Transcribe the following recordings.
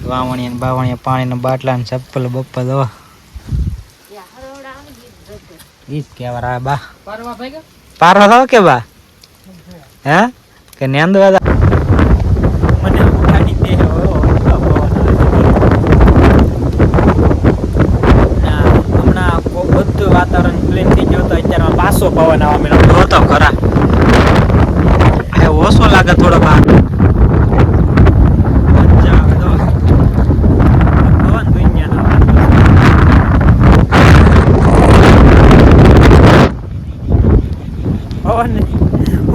વાવણી ને બાવણી પાણી ના બાટલા ને ચપ્પલ બપ્પલ દો ગીત કેવા રા બા પારવા થાવ કે બા હે કે નેંદવા મને ઉઠાડી દે હમણાં બધું વાતાવરણ ક્લીન થઈ ગયું તો અત્યારે પાછો પવન આવવા મળ્યો જોતો ખરા આ ઓછો લાગે થોડો બહાર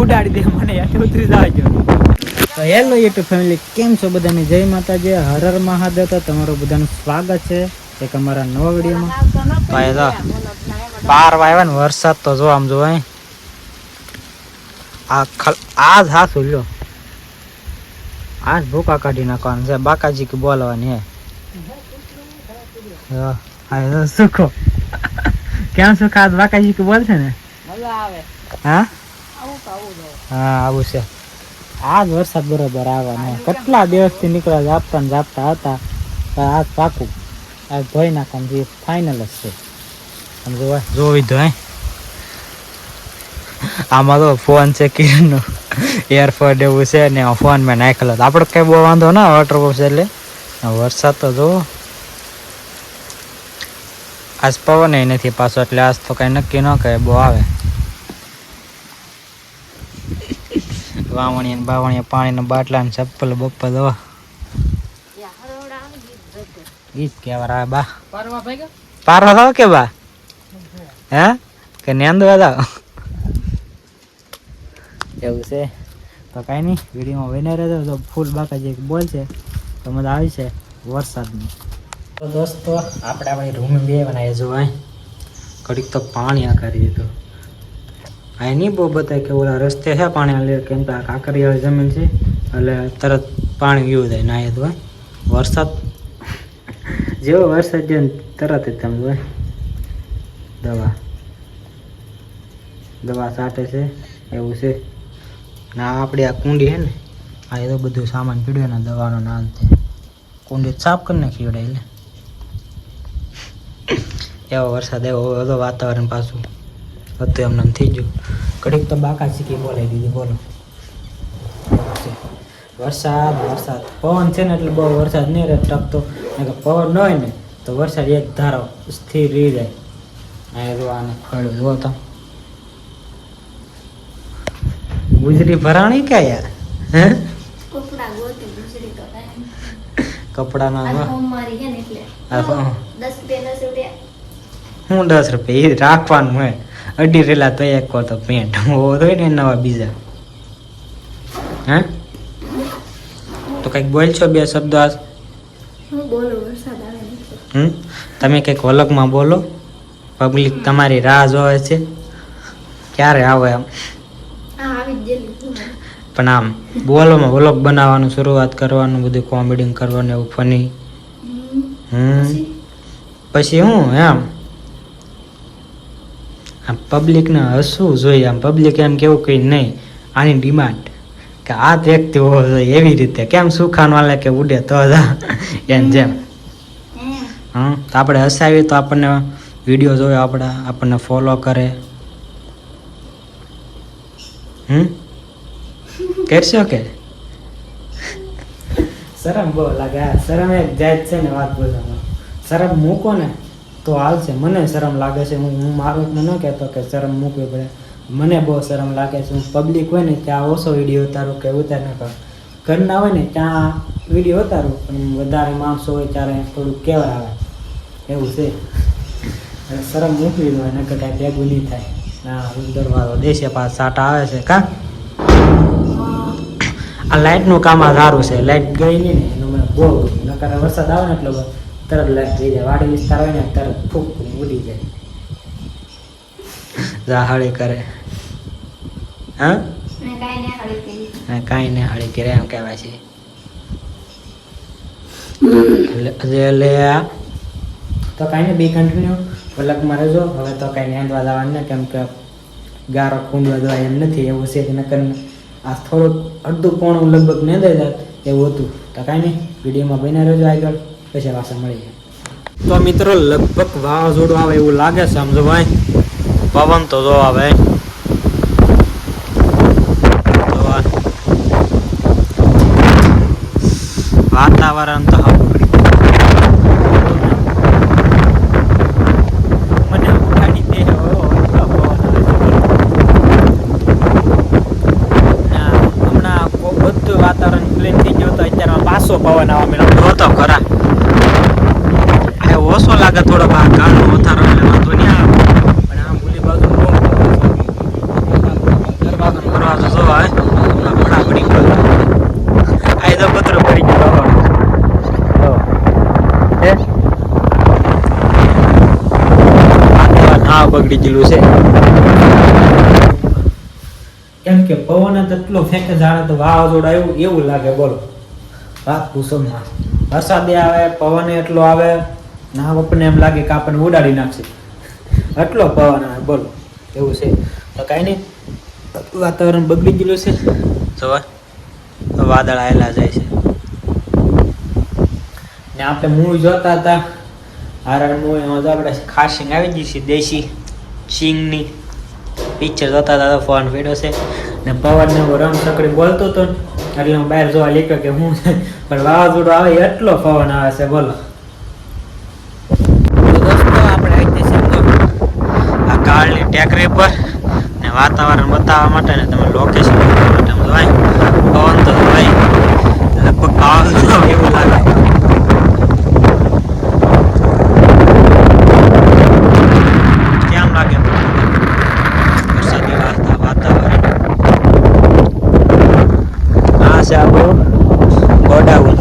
ઉડાડી દે મને ઉતરી જાય. તો હેલો યુટ્યુબ ફેમિલી, કેમ છો બધાને? જય માતાજી, હર હર મહાદેવ. તો તમારું બધાનું સ્વાગત છે એક અમારા નવા વિડીયોમાં. ભાઈ તો બાર વાગ્યા ને વરસાદ તો જો આમ જો આજ હાસું લ્યો, આજ ભૂકા કાઢી નાખવાનું છે. બાકાજી કે બોલવાની હે સુખો કેમ સુખ આજ બાકાજી કે બોલશે ને હા હા આવું છે. આજ વરસાદ બરોબર આવવાનો. કેટલા દિવસથી નીકળ્યા જાપતા ને જાપતા હતા, આજ પાકું આજ ધોઈ નાખવાનું જે ફાઇનલ જ છે. જોવી દો આમાં તો ફોન છે કિરણનો એરફોન એવું છે ને ફોન મેં નાખેલો. આપણે કઈ બહુ વાંધો ના વોટરપ્રૂફ છે એટલે. વરસાદ તો જોવો આજ પવન નથી પાછો, એટલે આજ તો કઈ નક્કી ન કહે બહુ આવે. વાવણી ને બાવણી પાણી ના બાટલા ને ચપ્પલ બપ્પલ દો ગીત કેવા રા બા પારવા થાવ કે બા હે કે નેંદવા જાવ એવું છે. તો કઈ નઈ, વિડીયોમાં વિનર રહેજો. તો ફૂલ બાકાજી બોલ છે તો મજા આવી છે વરસાદની. તો દોસ્તો આપણે આપણી રૂમ બે બનાવી જો ઘડીક તો પાણી આ કરી દીધું. આ નહીં બહુ બતાય કે ઓલા રસ્તે છે પાણી લે, કેમ કે આ કાંકરિયાવાળી જમીન છે એટલે તરત પાણી ગયું જાય ના તો વરસાદ જેવો વરસાદ જાય ને તરત જ તમે જોય દવા છાંટે છે એવું છે. ના આપણે આ કુંડી છે ને આ એ તો બધું સામાન પીડ્યો ને દવાનો નામ છે. કુંડી સાફ કરી નાખી વડે એટલે એવો વરસાદ એવો હતો વાતાવરણ પાછું હતું એમને થઈ ગયું. ઘડીક તો બાકા શીખી બોલાવી દીધી. બોલો વરસાદ વરસાદ પવન છે ને એટલે બહુ વરસાદ નહીં રહે ટકતો. પવન ન હોય ને તો વરસાદ એક ધારો સ્થિર રહી જાય. આ જોવાને ખડું જો તો ગુજરી ભરાણી ક્યાં યાર હે કપડા ના હું 10 રૂપિયા એ રાખવાનું હોય. અઢી રેલા તો એક તો પેન્ટ હોય ને નવા બીજા હે. તો કઈક બોલ છો બે શબ્દો આજ. તમે કઈક વલગમાં બોલો, પબ્લિક તમારી રાહ જોવે છે ક્યારે આવે એમ. પણ આમ બોલોમાં વ્લોગ બનાવવાનું શરૂઆત કરવાનું, બધું કોમેડી કરવાનું એવું ફની. પછી હું એમ આમ પબ્લિકને હસવું જોઈએ. આમ પબ્લિક એમ કેવું કંઈ નહીં, આની ડિમાન્ડ કે આ વ્યક્તિ હોવો જોઈએ એવી રીતે. કેમ સુખાન વાલે કે ઉડે તો એમ જેમ તો આપણે હસાવીએ તો આપણને વિડીયો જોવે, આપણને ફોલો કરે. કરશો કે શરમ બહુ લાગે. શરમ એક જાત છે ને વાત બોલવામાં. શરમ મૂકો ને તો હાલશે. મને શરમ લાગે છે. હું મારું ન કહેતો કે શરમ મૂકવી પડે. મને બહુ શરમ લાગે છે. હું પબ્લિક હોય ને ત્યાં ઓછો વિડીયો ઉતારું કે ઉતાર ન કરું. ઘરના હોય ને ત્યાં વિડીયો ઉતારું, પણ વધારે માણસો હોય ત્યારે થોડુંક કહેવાય આવે એવું છે. શરમ મૂકવી હોય નકર કાંઈ ભેગું નહીં થાય. ના ઉદરવાળો દેશે પાસ સાટા આવે છે કા. આ લાઇટનું કામ આ સારું છે. લાઇટ ગઈ નહીં ને એનું મને બહુ નકર વરસાદ આવે ને એટલે તરત લાઈટ થઈ જાય. વાડી વિસ્તાર હોય ને તરત ફૂક ઉડી જાય. જાહળી કરે હા કાંઈ ને હાળી કરે એમ કહેવાય છે. એટલે તો કાંઈ ને બી કન્ટિન્યુ પલકમાં રહેજો. હવે તો કાંઈ નેંદવા જવાનું ને, કેમ કે ગારો ખૂંદવા જવાય એમ નથી એવું છે કે નકર આ થોડુંક અડધું પોણું લગભગ નેંદાઈ જાય એવું હતું. તો કાંઈ નહીં, વિડીયોમાં બન્યા રહેજો આગળ, પછી પાછા મળીએ. તો મિત્રો લગભગ વાવાઝોડું આવે એવું લાગે છે. આમ જો ભાઈ પવન તો જો આવે, વાતાવરણ તો મને ઉઠાડી દે. હમણાં બધું વાતાવરણ પ્લેન થઈ ગયું તો અત્યારમાં પાછો પવન આવવા મળ્યો તો ખરા. ઓછો લાગે થોડો ગાળો વધારો એટલે વાંધો નહીં આવે, પણ આમ ભૂલી બાજુ દરવાજો દરવાજો જો આવે બડા પડી ગયો. આ તો પત્ર પડી ગયો. હા બગડી ગયેલું છે, કેમ કે પવન એટલો ફેંકે જાણે તો વાવાઝોડું આવ્યું એવું લાગે. બોલો વાત પૂછો ના, વરસાદે આવે પવન એટલો આવે ના, આપણને એમ લાગે કે આપણને ઉડાડી નાખશે, એટલો પવન આવે. બોલો એવું છે. તો કાંઈ નહીં, વાતાવરણ બગડી ગયેલું છે. જોવા વાદળ આવેલા જાય છે ને. આપણે મૂવી જોતા હતા હારણ મૂવીમાં, તો આપણે ખાસિંગ આવી ગઈ છે દેશી સિંગની પિક્ચર જોતા હતા. ફોન પડ્યો છે ને પવનને રંગ સકડી બોલતો હતો એટલે હું બહાર જોવા નીકળ્યો કે હું પણ વાવાઝોડું આવે એટલો પવન આવે છે. બોલો કાળની ટેકરી પર ને વાતાવરણ બતાવવા માટે ને તમે લોકેશન બતાવવા માટે જોવાય પવન તો જોવાય લગભગ વાવાઝોડું એવું લાગે. કેમ લાગે વરસાદી વાતાવરણ? આ છે આપણું ગોડાઉન.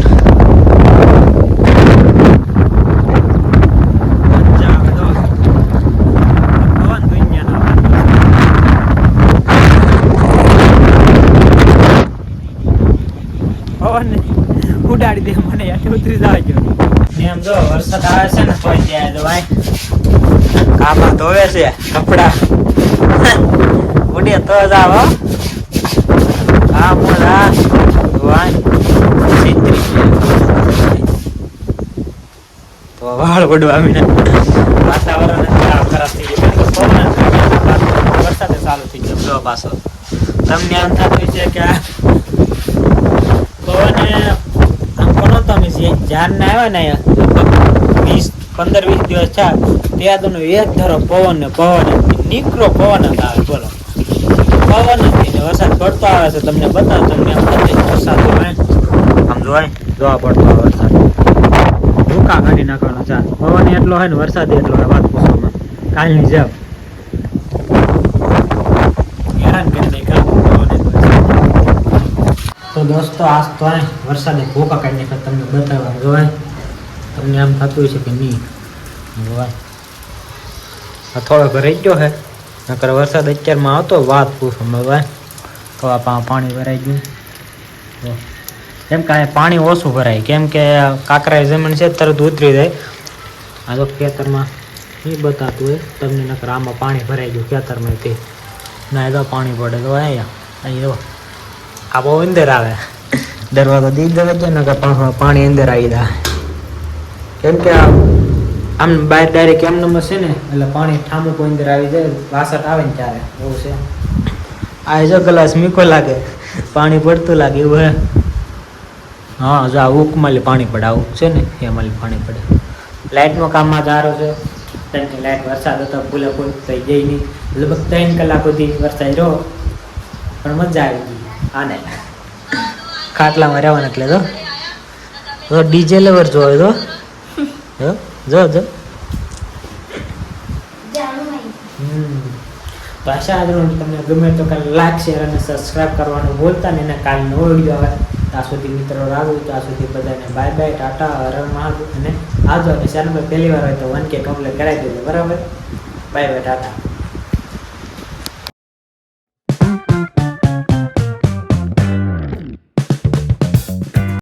ઉડાડી દે મને, ઉતરી જાય ગયો એમ. જો વરસાદ આવે છે ને તો ત્યાં જો ભાઈ કાપા ધોવે છે કપડા ઉડે તો જ આવો. હા મોડા તો વાળ પડવા મીને વાતાવરણ ખરાબ થઈ ગયું. વરસાદ ચાલુ થઈ ગયો. જો પાછો તમને એમ થતું છે કે પવન આમ કોનો તમે જાન આવ્યા ને 15-20 દિવસ થયા ત્યાં તો એક ધારો પવન ને નીકળો પવન જ આવે. બોલો પવન જ ને વરસાદ પડતો આવે છે. તમને બતાવો, તમને એમ થશે વરસાદ આમ જોવાય જોવા પડતો આવે વરસાદ ભૂકા કાઢી નાખવાનો ચાલ. પવન એટલો હોય ને વરસાદ એટલો હોય, વાત પૂછવામાં કાલની જેમ હેરાન કરી દે કામ. તો દોસ્તો આજ તો વરસાદે ભૂકા કાઢી નાખે તમને બતાવવા જોવાય. તમને એમ થતું છે કે નહીં જોવાય આ થોડોક રહી ગયો છે, નકર વરસાદ અત્યારમાં આવતો વાત પૂછવામાં ભાઈ તો આ પાણી ભરાઈ ગયું. એમ કે પાણી ઓછું ભરાય, કેમ કે કાંકરા જમીન છે તરત ઉતરી જાય. આ તો ખેતરમાં નહીં બતાતું હોય તમને, નકર આમાં પાણી ભરાઈ ગયું ખેતરમાંથી ના એ તો પાણી પડે તો અહીં જો આ બહુ અંદર આવે દરવાજો દી દે છે ને કે પાણી અંદર આવી જાય. કેમ કે આમ બહાર ડાયરેક્ટ એમનેમ છે ને એટલે પાણી ઠામું કોઈ અંદર આવી જાય, વાસટ આવે ને ત્યારે એવું છે. આ જો ગ્લાસ મીકો લાગે પાણી પડતું લાગે એવું. હા જો આ ઉકમાલી પાણી પડે, આવું છે ને એમાં પાણી પડે. લાઇટનું કામમાં સારો છે, ત્રણ લાઇટ વરસાદ હતો ફૂલે ફૂલ થઈ ગઈ નહીં, લગભગ 3 કલાક સુધી વરસાદ રહ્યો પણ મજા આવી ગઈ. આને ખાટલામાં રહેવાના એટલે તો ડીજે લેવર જોવે તો જો તો આશા તમને ગમે તો કાલે લાઈક શેર અને સબસ્ક્રાઈબ કરવાનું ભૂલતા ને. એને કાલે નવો વિડીયો આવે ત્યાં સુધી મિત્રો રાહુલ, ત્યાં સુધી બધાને બાય બાય, ટાટા, હર મહાદેવ. અને આવજો ચેનલ પર પહેલી વાર હોય તો 1K કમ્પ્લીટ કરાવી દેજો, બરાબર? Bye bye, Tata.